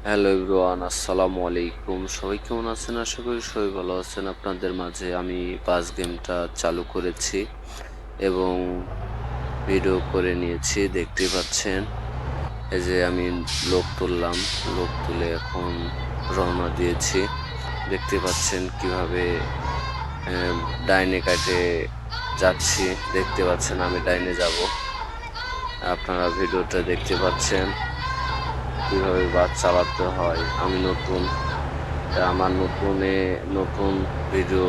Hello everyone, আসসালামু আলাইকুম। সবাই কেমন আছেন? আশা করি সবাই ভালো আছেন। আপনাদের মাঝে আমি পাস গেমটা চালু করেছি এবং ভিডিও করে নিয়েছি, দেখতেই পাচ্ছেন। এই যে আমি লোক তুললাম, লোক তুলে এখন রওনা দিয়েছি। দেখতে পাচ্ছেন কিভাবে ডাইনে কাটে যাচ্ছি। দেখতে পাচ্ছেন আমি ডাইনে যাব। আপনারা ভিডিওটা দেখতে পাচ্ছেন কিভাবে বাস চালাতে হয়। আমি নতুন, আমার নতুন ভিডিও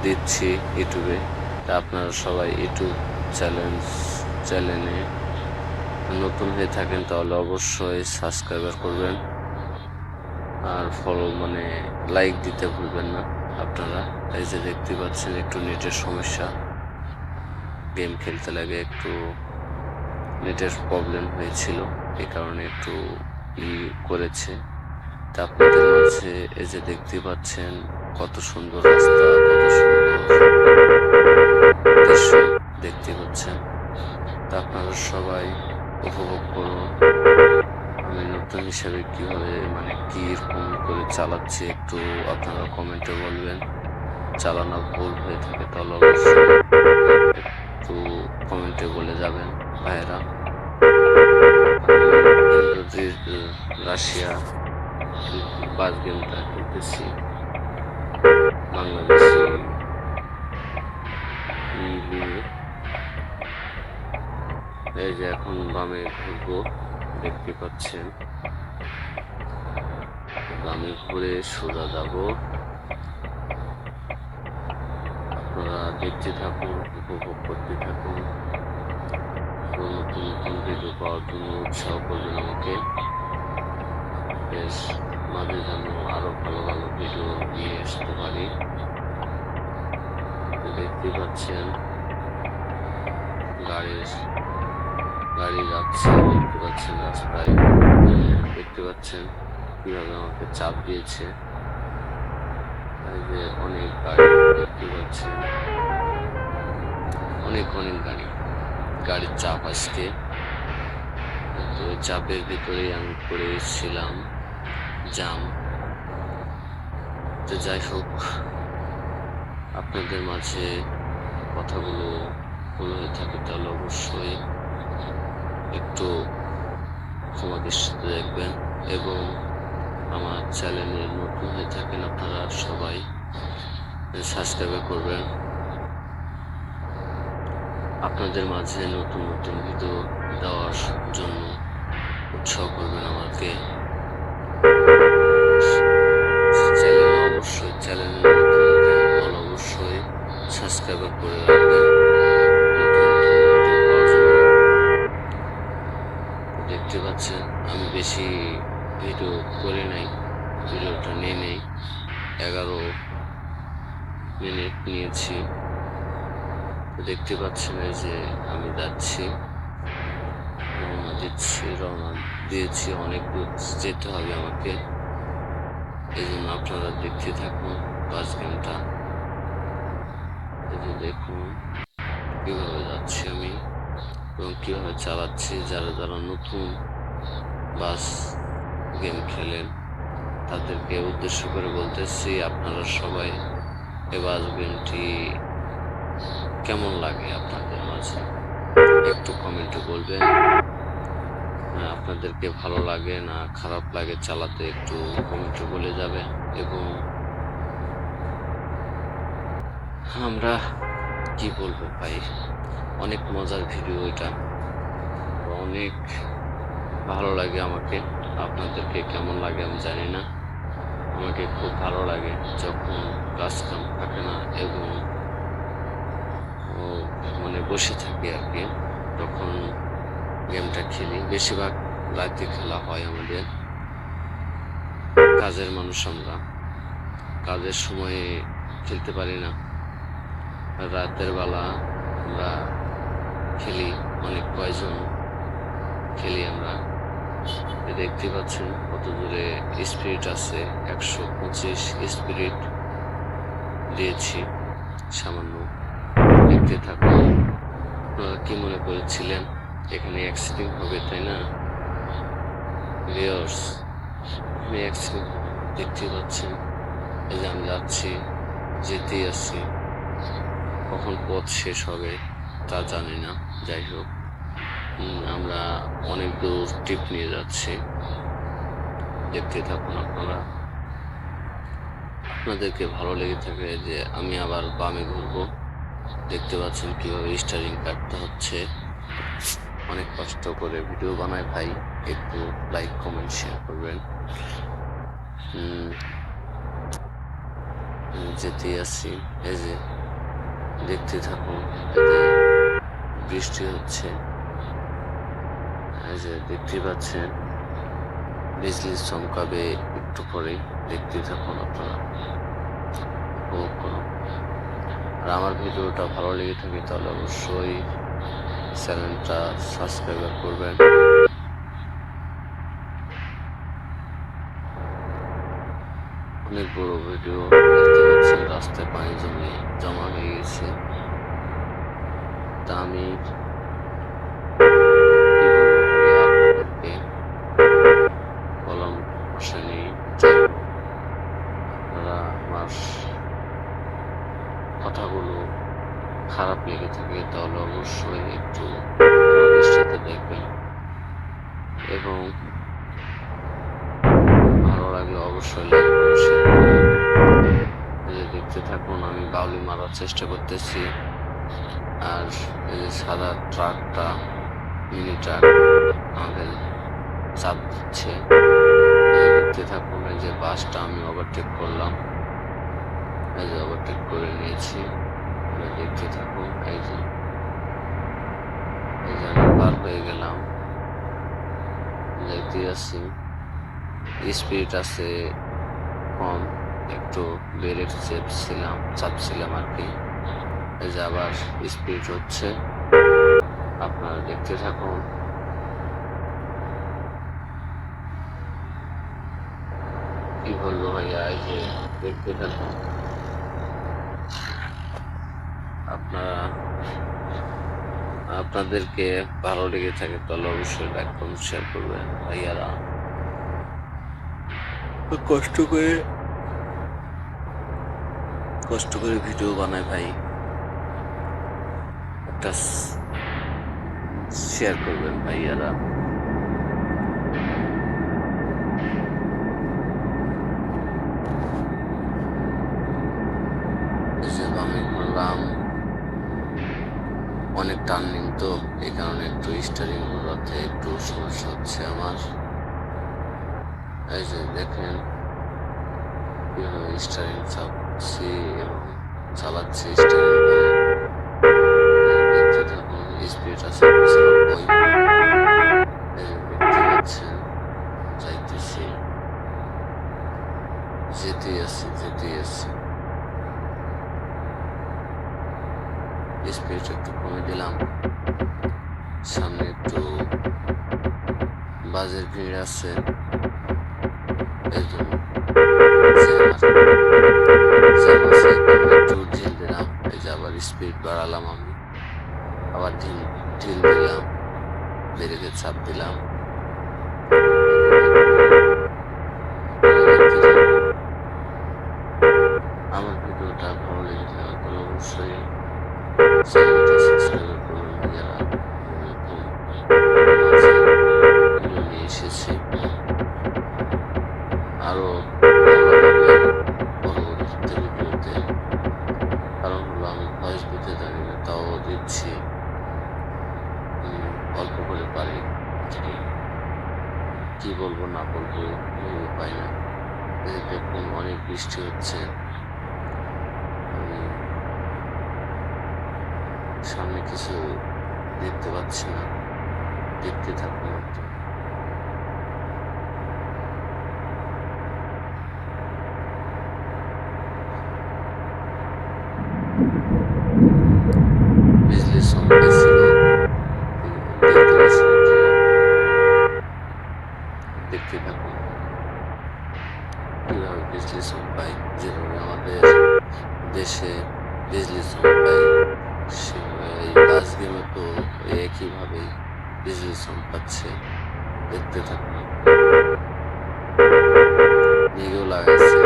দিচ্ছি ইউটিউবে। তা আপনারা সবাই ইউটিউব চ্যানেলে নতুন হয়ে থাকেন তাহলে অবশ্যই সাবস্ক্রাইবার করবেন আর ফলো লাইক দিতে ভুলবেন না আপনারা। এই যে দেখতে পাচ্ছেন একটু নেটের সমস্যা, গেম খেলতে লাগে একটু নেটের প্রবলেম হয়েছিল, এই কারণে একটু করেছে। তা আপনাদের মাঝে এই যে দেখতে পাচ্ছেন কত সুন্দর রাস্তা, কত সুন্দর দৃশ্য দেখতে পাচ্ছেন। তা আপনারা সবাই উপভোগ করুন। আমি নতুন হিসেবে কিভাবে কিরকম করে চালাচ্ছি একটু আপনারা কমেন্টে বলবেন। চালানো ভুল হয়ে থাকে তাহলে অবশ্যই একটু কমেন্টে বলে যাবেন ভাইয়েরা। রাশিয়া বাস গেমটা খেলতেছি বাংলাদেশি নিয়ে। এই যে এখন বামে ঘুরবো, দেখতে পাচ্ছেন বামে ঘুরে সোজা যাব। আপনারা দেখতে থাকুন, উপভোগ করতে থাকুন। নতুন নতুন ভিডিও পাওয়ার জন্য উৎসাহ করবেন আমাকে। বেশ মাঝে যেন আরো ভালো ভালো ভিডিও নিয়ে আসতে পারি। দেখতে পাচ্ছেন গাড়ি যাচ্ছে, দেখতে পাচ্ছেন রাস্তায়, দেখতে পাচ্ছেন কিভাবে আমাকে চাপ দিয়েছে। এই যে অনেক গাড়ি দেখতে পাচ্ছেন, অনেক গাড়ির চাপ আজকে। তো চাপের ভিতরেই আমি পড়ে এসেছিলাম জাম। তো যাই হোক, আপনাদের মাঝে কথাগুলো ভুল হয়ে থাকে তাহলে অবশ্যই একটু ক্ষমা দৃষ্টিতে দেখবেন এবং আমার চ্যানেলে নতুন হয়ে থাকেন আপনারা সবাই সাবস্ক্রাইব করবেন। আপনাদের মাঝে নতুন নতুন ভিডিও দেওয়ার জন্য উৎসাহ করবেন আমাকে। চ্যানেলে নতুন হলে অবশ্যই সাবস্ক্রাইব করে রাখবেন নতুন নতুন ভিডিও পাওয়ার জন্য। দেখতে পাচ্ছেন আমি বেশি ভিডিও করে নাই, ভিডিওটা নিয়ে নেই 11 মিনিট নিয়েছি। দেখতে পাচ্ছেন এই যে আমি যাচ্ছি, রওনা দিয়েছি, অনেক দূর যেতে হবে আমাকে। এই জন্য আপনারা দেখতে থাকুন বাস গেমটা। এই যে দেখুন কিভাবে যাচ্ছি আমি এবং কিভাবে চালাচ্ছি। যারা যারা নতুন বাস গেম খেলেন তাদেরকে উদ্দেশ্য করে বলতেছি, আপনারা সবাই এই বাস গেমটি কেমন লাগে আপনাদের মাঝে একটু কমেন্টে বলবেন। আপনাদেরকে ভালো লাগে না খারাপ লাগে চালাতে একটু কমেন্টে বলে যাবেন। এবং আমরা কি বলবো ভাই, অনেক মজার ভিডিও এটা, অনেক ভালো লাগে আমাকে। আপনাদেরকে কেমন লাগে আমি জানি না, আমাকে খুব ভালো লাগে যখন কাজ কাম থাকে না এবং বসে থাকি আর কি, তখন গেমটা খেলি। বেশিরভাগ রাতে খেলা হয় আমাদের, কাজের মানুষ আমরা, কাজের সময়ে খেলতে পারি না। রাতের বেলা আমরা খেলি, অনেক কয়জন খেলি আমরা। দেখতে পাচ্ছেন কত দূরে স্পিরিট আছে, 125 স্পিরিট দিয়েছি সামান্য। দেখতে থাকুন। আপনারা কি মনে করেছিলেন এখানে অ্যাক্সিডেন্ট হবে, তাই না ভিউয়ার্স? আমি দেখতে পাচ্ছেন, এই যে আমি যাচ্ছি, যেতেই আসছি, কখন পথ শেষ হবে তা জানি না। যাই হোক, আমরা অনেক দূর ট্রিপ নিয়ে যাচ্ছি, দেখতে থাকুন আপনারা। আপনাদেরকে ভালো লেগে থাকে যে আমি আবার বামে ঘুরবো, দেখতে পাচ্ছেন কিভাবে স্টারিং কাটতে হচ্ছে। অনেক কষ্ট করে ভিডিও বানায় ভাই, একটু লাইক কমেন্ট শেয়ার করবেন। যেতে আসছি, এই যে দেখতে থাকুন, এতে বৃষ্টি হচ্ছে, এই যে দেখতে পাচ্ছেন বিজলি চমকাবে একটু পরে, দেখতে থাকুন আপনারা, উপভোগ করুন। আর আমার ভিডিওটা ভালো লেগে থাকে তাহলে অবশ্যই চ্যানেলটা সাবস্ক্রাইব করবেন। অনেক বড় ভিডিও, দেখতে পাচ্ছেন রাস্তায় পানি জমা হয়ে গেছে। তা আমি আপনাদেরকে কলম আসেনি, আপনারা আমার কথাগুলো খারাপ লেগে থাকে তাহলে অবশ্যই একটু দৃষ্টিতে দেখবেন, এবং ভালো লাগলে অবশ্যই লাইক করে শেয়ার করবেন। দেখতে থাকুন, আমি বাউলি মারার চেষ্টা করতেছি, আর এই যে সাদা ট্রাকটা, মিনি ট্রাক আমাদের চাপ দিচ্ছে। দেখতে থাকুন, এই যে বাসটা আমি ওভারটেক করলাম, এই যে ওভারটেক করে নিয়েছি, দেখতে থাকুন। এই যে আমি পার হয়ে গেলাম, দেখতে আসছি, স্পিড আছে কম, একটু ব্রেক চাপছিলাম আর কি। এই যে আবার স্পিড হচ্ছে, আপনারা দেখতে থাকুন। কি বলবো ভাইয়া, এই যে দেখতে থাকুন আপনারা। আপনাদেরকে ভালো লেগে থাকে তাহলে অবশ্যই লাইক কমেন্ট শেয়ার করবেন ভাইয়ারা। কষ্ট করে ভিডিও বানায় ভাই, একটা শেয়ার করবেন ভাইয়ারা। আমি ঘুরলাম, অনেক টার্নিং তো, এই কারণে একটু স্টারিং ঘোরাতে একটু সমস্যা হচ্ছে আমার। এই যে দেখেন কিভাবে স্টারিং চাপছি এবং চালাচ্ছি, স্টারিং দেখতে থাকুন। স্পিড আছে 95, দেখতে পাচ্ছেন, যাইতেছি, যেতেই আসছি। স্পিড একটু কমে দিলাম, সামনে একটু বাজের ভিড় আছে, এই জন্য একটু ঢিল দিলাম। এই যে আবার স্পিড বাড়ালাম, আমি আবার ঢিল দিলাম, ব্রেকে চাপ দিলাম। আমার ভিডিওটা ভালো লেগে থাকে তাহলে অবশ্যই চ্যানেলটা সাবস্ক্রাইব করবেন যারা ভিডিও নিয়ে এসেছি। আরো পরবর্তীতে ভিডিওতে, কারণ হলো আমি ভয়েস দিতে জানি না, তাও দিচ্ছি, অল্প করে পারি, কি বলবো না বলবো ভেবে পাই না। দেখুন অনেক বৃষ্টি হচ্ছে, সামনে কিছু দেখতে পাচ্ছি না, দেখতে থাকুন একটু। বিজলি চমকাইছিল, দেখতে থাকুন কিভাবে বিজলি চমকায়, যেভাবে আমাদের দেশে বিজলি চমকায় সেভাবে এই বাস গেমে তো একইভাবে বিজলি চমকাচ্ছে, দেখতে থাকুন। লাগাইছে।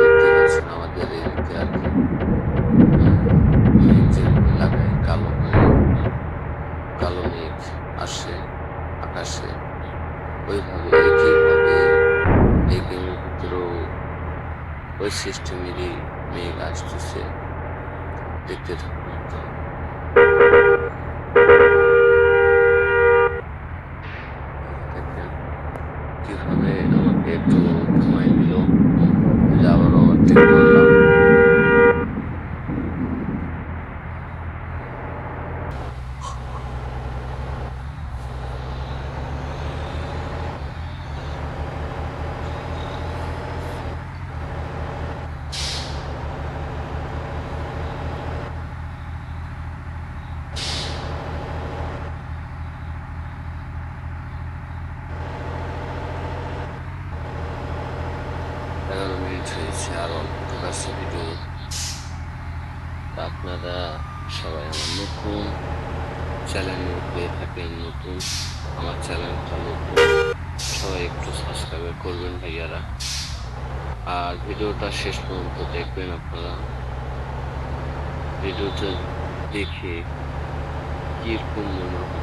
দেখতে পাচ্ছেন আমাদের এদিকে আর কি মেঘ যেভাবে লাগায় কালো হয়ে, কালো মেঘ আসে আকাশে, ওইভাবে একইভাবে এই গেমের ভিতরেও ওই সিস্টেমেরই মেঘ আসতেছে। দেখতে থাকুন। দেখেন কিভাবে আমাকে একটু থামাই দিল, আবার ওভারটেক করলাম। এগারো মিনিট হয়েছে, আর অল্প আছে ভিডিও। আপনারা সবাই আমার নতুন চ্যানেলে পেয়ে থাকেন, নতুন আমার চ্যানেলটা নতুন, সবাই একটু সাবস্ক্রাইব করবেন ভাইয়ারা, আর ভিডিওটা শেষ পর্যন্ত দেখবেন। আপনারা ভিডিওটা দেখে কিরকম মনে হয়